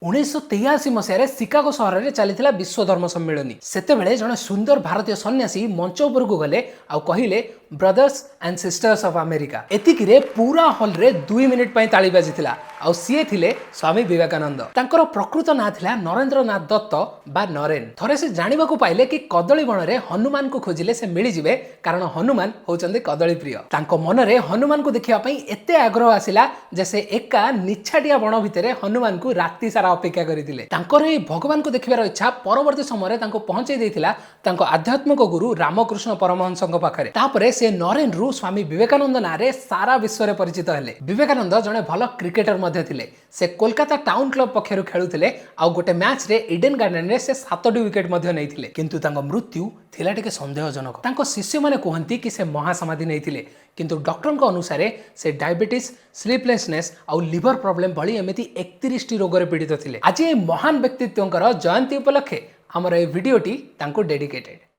1983 मसीह Chicago सहर में चली विश्व धर्म सम्मेलन से जड़े सुंदर भारतीय सन्यासी मंच उपरकू गले आउ कहले brothers and sisters of America. एतिक रे पूरा हॉल रे 2 मिनिट पई ताली बाजिथिला। आउ सीए थिले स्वामी विवेकानंद। तांकर प्रकृत ना थिला नरेंद्रनाथ दत्त बा नरेन। थरे से जानिबा को पाइले कि कदली बण रे हनुमान को खोजिले से मिली जिवे कारण हनुमान होचंदे कदली प्रिय। तांको मन रे हनुमान को देखिया पई एते आग्रह आसिला जैसे एका निछाटिया बण भितरे हनुमान को राति सारा अपेक्षा करथिले। तांकर ए भगवान को देखिबार इच्छा परवर्ती समय तांको पहुंचे देथिला तांको आध्यात्मिक गुरु रामकृष्ण परमहंसଙ୍କ पाखरे। तापरे से नरेन रु स्वामी विवेकानंद नारे सारा विश्व रे परिचित हेले। विवेकानंद जने भल क्रिकेटर मध्ये थिले। से कोलकाता टाउन क्लब पक्षरु खेलुथिले आउ गोटे मैच रे ईडन गार्डन रे से 7टी विकेट मध्ये नैथिले। किंतु तांको मृत्यु थिला टिके संदेहजनक। तांको शिष्य माने कहंती कि से महासमाधि नैथिले किंतु डॉक्टर अनुसार से डायबिटीज स्लीपलेसनेस आउ लिवर प्रॉब्लम भली एमिति 31 रोग रे पीड़ित थिले। आज ए महान व्यक्तित्वंकर जयंती उपलक्षे हमर ए वीडियोटी तांको डेडिकेटेड।